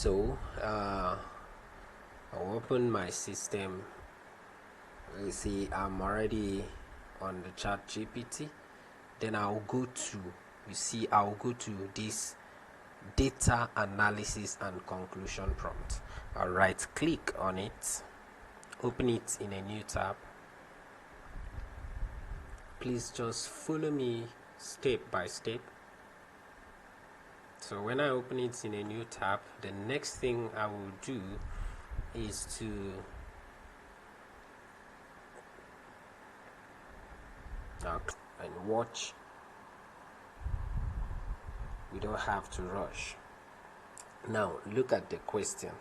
So I'll open my system. You see I'm already on the ChatGPT. Then I'll go to this data analysis and conclusion prompt. I'll right click on it, open it in a new tab. Please just follow me step by step. So when I open it in a new tab, the next thing I will do is to and watch. We don't have to rush. Now look at the question.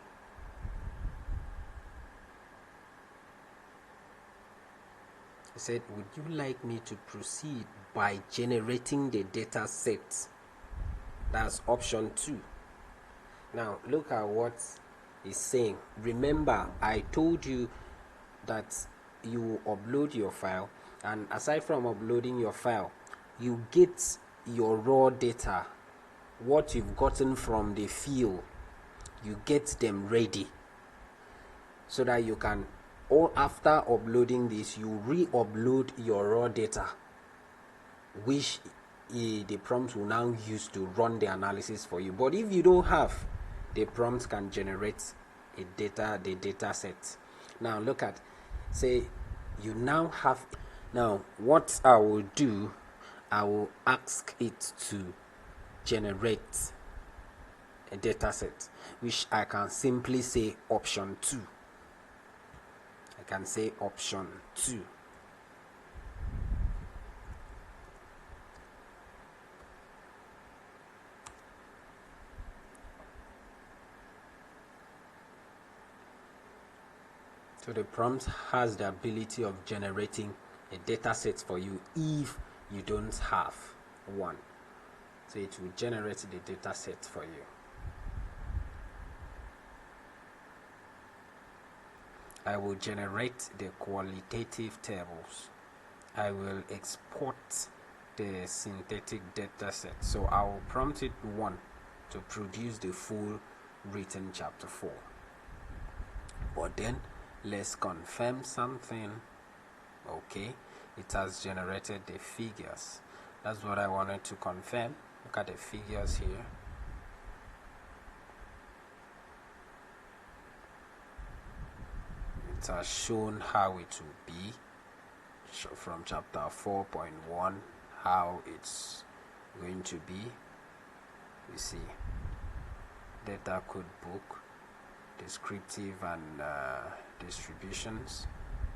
It said, would you like me to proceed by generating the data set? That's option 2. Now look at what it's saying. Remember, I told you that you upload your file, and aside from uploading your file, you get your raw data, what you've gotten from the field. You get them ready so that you can, or after uploading this, you re-upload your raw data, which the prompt will now use to run the analysis for you. But if you don't have, the prompt can generate the data set. Now look at, say you now have. Now what I will do, I will ask it to generate a data set, which I can simply say option 2. I can say option 2. So the prompt has the ability of generating a data set for you if you don't have one. So it will generate the data set for you. I will generate the qualitative tables. I will export the synthetic data set. So I will prompt it 1 to produce the full written chapter 4. But then let's confirm something. Okay, it has generated the figures. That's what I wanted to confirm. Look at the figures here. It has shown how it will be from chapter 4.1, how it's going to be. We see data code book, descriptive and distributions,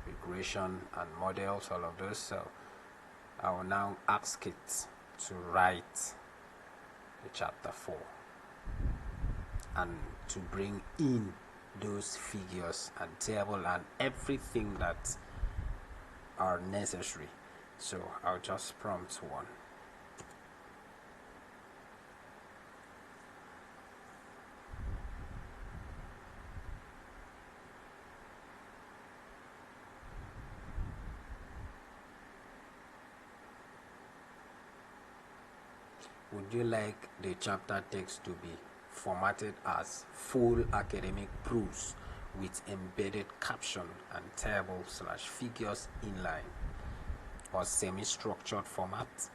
regression and models, all of those. So I will now ask it to write the chapter 4 and to bring in those figures and table and everything that are necessary. So I'll just prompt 1. Would you like the chapter text to be formatted as full academic proofs with embedded caption and table/figures inline, or semi-structured format?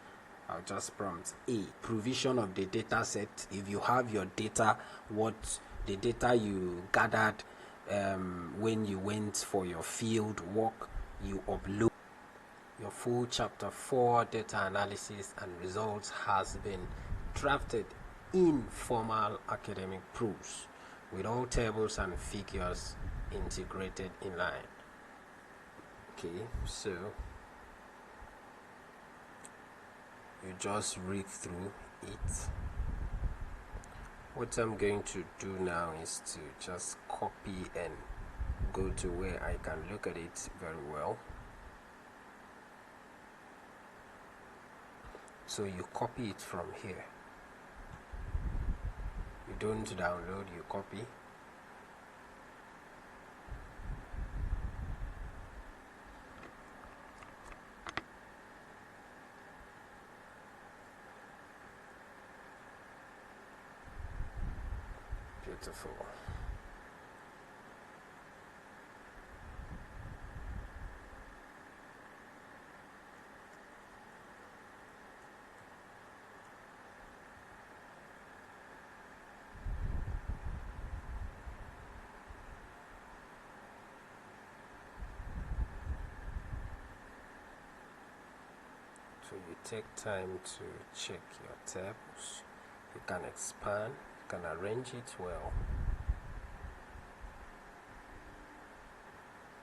I'll just prompt A. Provision of the data set. If you have your data, what the data you gathered when you went for your field work, you upload. Your full chapter 4 data analysis and results has been drafted in formal academic proofs with all tables and figures integrated in line. Okay, so you just read through it. What I'm going to do now is to just copy and go to where I can look at it very well. So you copy it from here. You don't download, you copy. Beautiful. So you take time to check your tables. You can expand, you can arrange it well.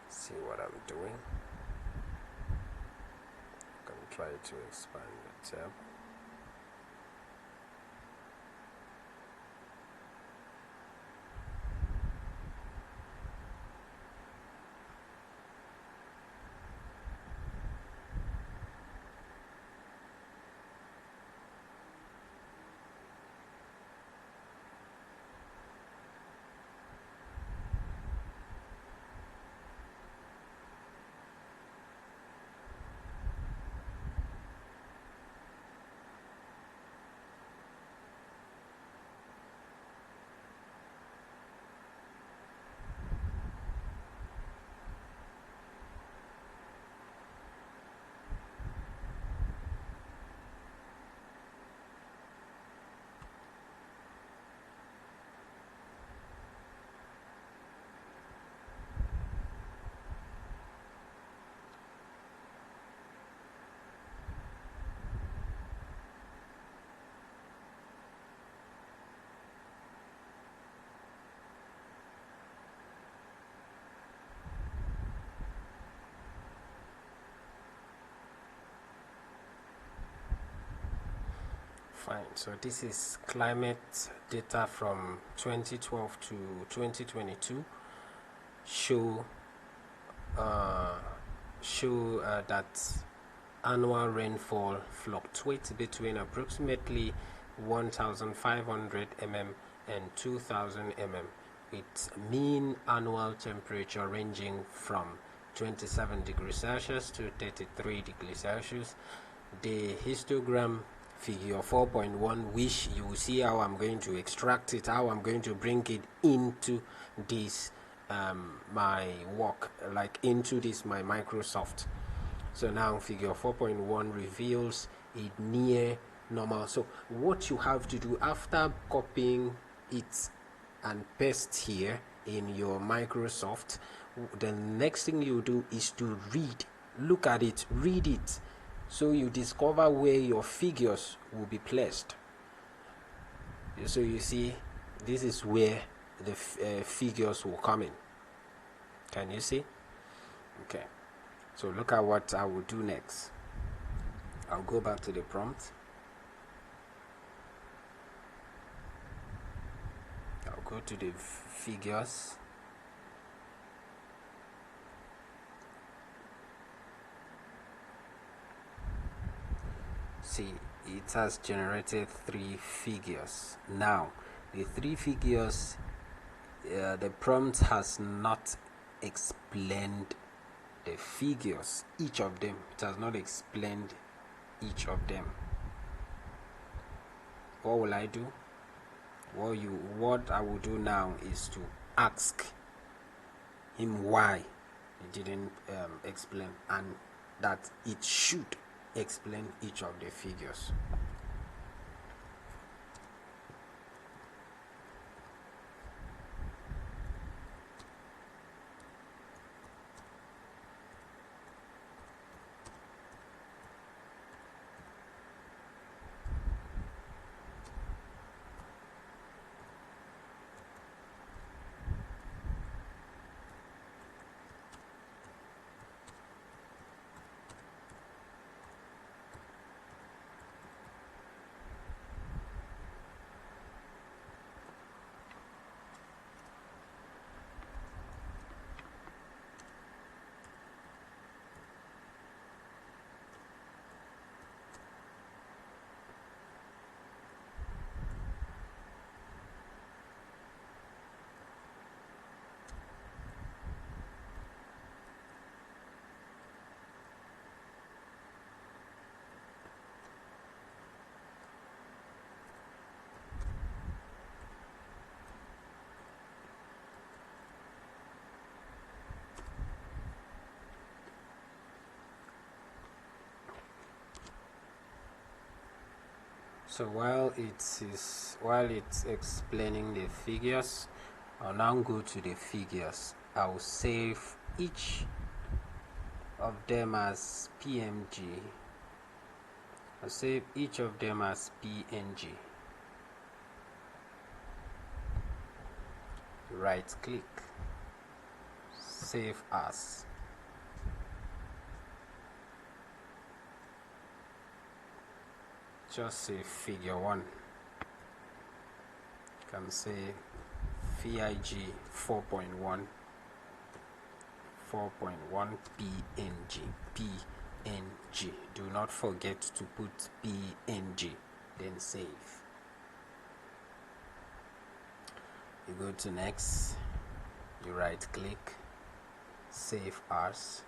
See what I'm doing. You can try to expand the tab. Fine, so this is climate data from 2012 to 2022. Show that annual rainfall fluctuates between approximately 1,500 mm and 2,000 mm, with mean annual temperature ranging from 27 degrees Celsius to 33 degrees Celsius. The histogram figure 4.1, which you will see how I'm going to extract it, how I'm going to bring it into this my work, like into this my Microsoft. So now figure 4.1 reveals a near normal. So what you have to do after copying it and paste here in your Microsoft, the next thing you do is to look at it, read it, so you discover where your figures will be placed. So you see, this is where the figures will come in. Can you see? Okay, so look at what I will do next. I'll go back to the prompt. I'll go to the figures. See, it has generated 3 figures. Now the 3 figures, the prompt has not explained the figures, each of them. It has not explained each of them. What will I do? What I will do now is to ask him why he didn't explain, and that it should explain each of the figures. So while it's explaining the figures, I'll now go to the figures. I'll save each of them as PNG. I'll save each of them as PNG. Right click, save as. Just say figure 1. You can say FIG 4.1 PNG. Do not forget to put PNG, then save. You go to next, you right click, save as,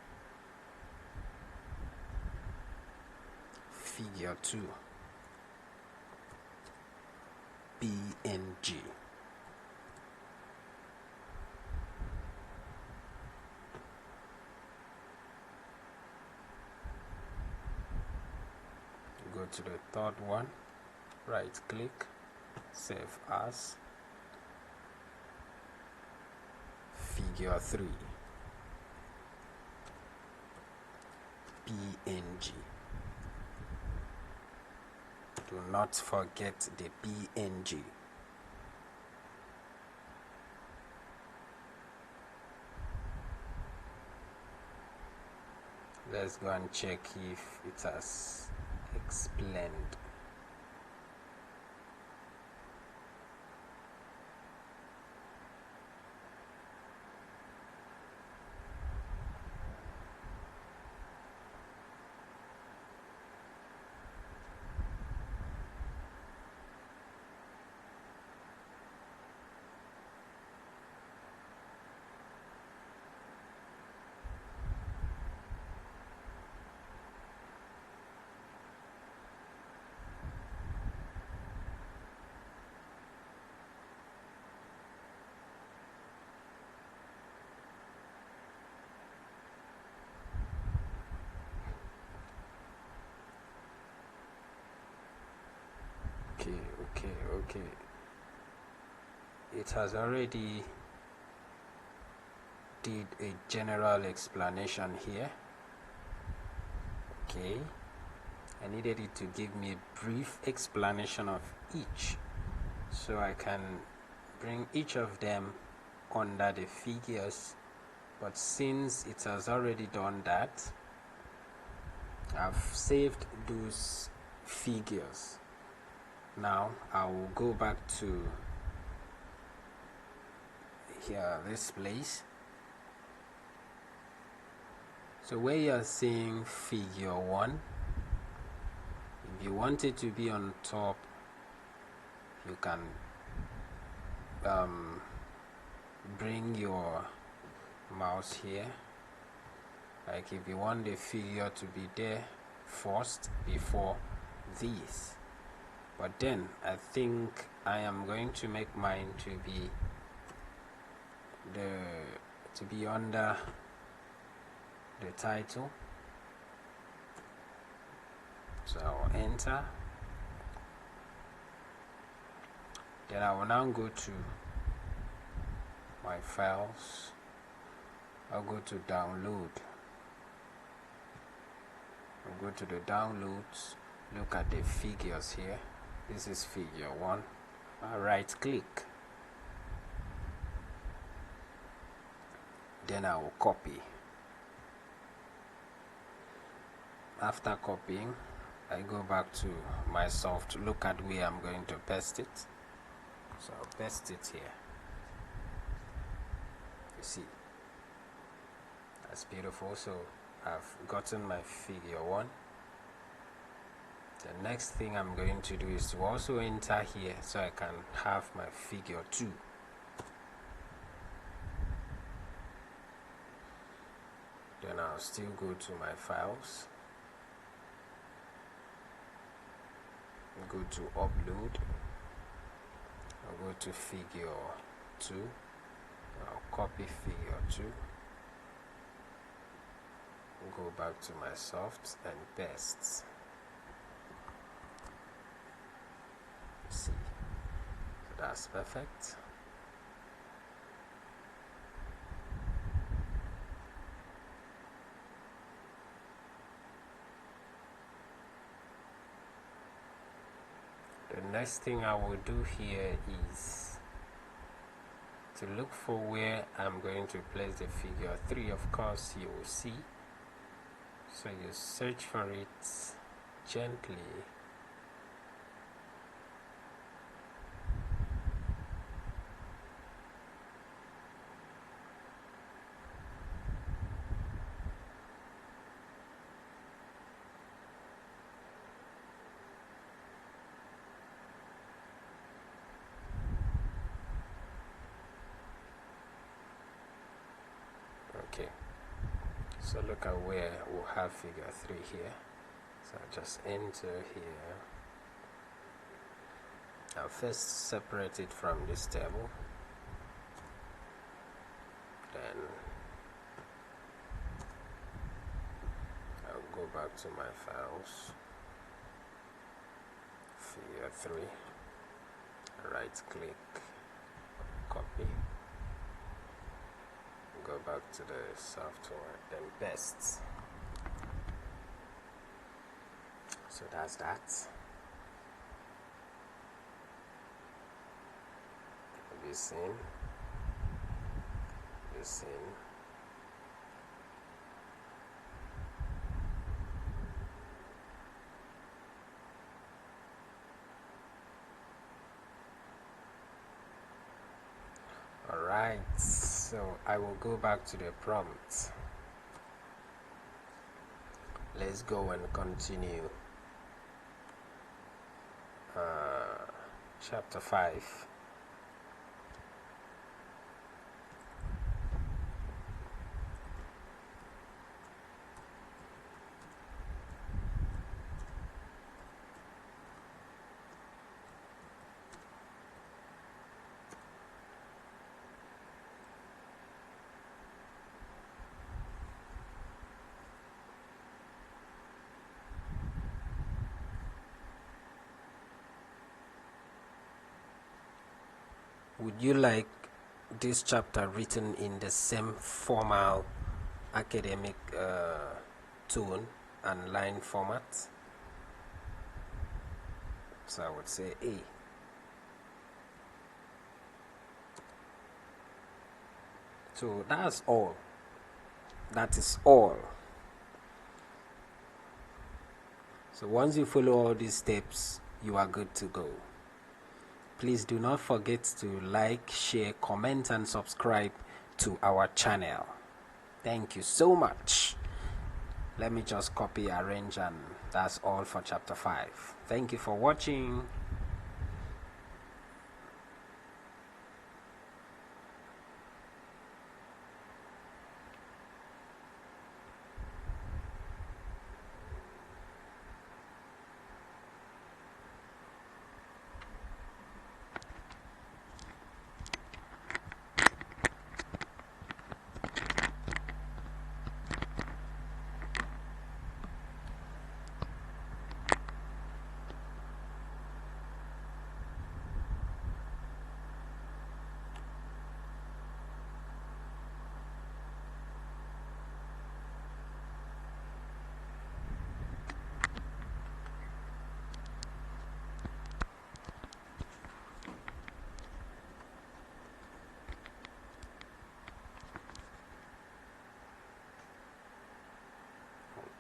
figure 2 PNG. Go to the third one, right click, save as, figure 3 PNG. Do not forget the PNG. Let's go and check if it has explained. Okay. It has already did a general explanation here. Okay, I needed it to give me a brief explanation of each, so I can bring each of them under the figures. But since it has already done that, I've saved those figures. Now I will go back to here, this place. So where you are seeing figure 1, if you want it to be on top, you can bring your mouse here. Like if you want the figure to be there first before this. But then I think I am going to make mine to be under the title. So I'll enter. Then I will now go to my files. I'll go to download. I'll go to the downloads. Look at the figures here. This is figure 1. I'll right click. Then I will copy. After copying, I go back to my soft. Look at where I'm going to paste it. So I'll paste it here. You see, that's beautiful. So I've gotten my figure 1. The next thing I'm going to do is to also enter here so I can have my figure 2. Then I'll still go to my files, go to upload, I'll go to figure 2, I'll copy figure 2, go back to my soft and paste. C. So that's perfect. The next thing I will do here is to look for where I'm going to place the figure 3. Of course, you will see. So you search for it gently. Okay, so look at where we'll have figure 3 here. So I'll just enter here. I'll first separate it from this table. Then I'll go back to my files. Figure 3. Right click, copy. Go back to the software, then paste. So that's that. Have you seen? You've seen. Alright, so I will go back to the prompt. Let's go and continue. Chapter 5. Would you like this chapter written in the same formal academic tone and line format? So I would say A. So that's all. That is all. So once you follow all these steps, you are good to go. Please do not forget to like, share, comment, and subscribe to our channel. Thank you so much. Let me just copy, arrange, and that's all for chapter 5. Thank you for watching.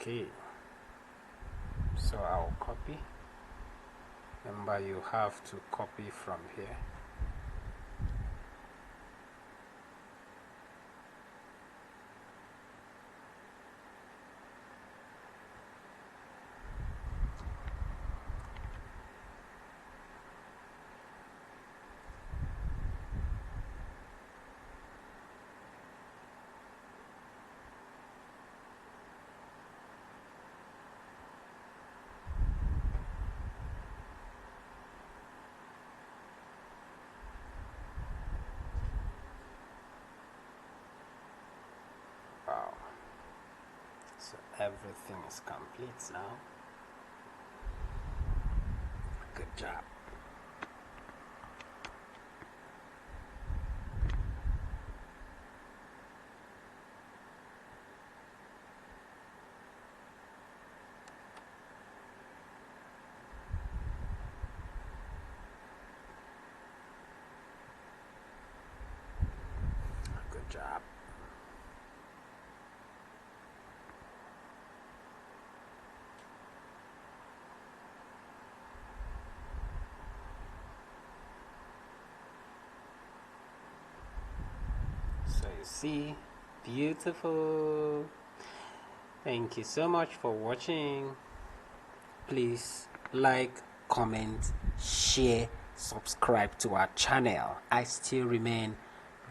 Okay, so I'll copy. Remember, you have to copy from here. Wow. So everything is complete now. Good job. job. So you see, beautiful. Thank you so much for watching. Please like, comment, share, subscribe to our channel. I still remain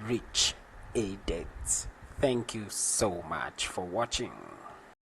Rich Adet. Thank you so much for watching.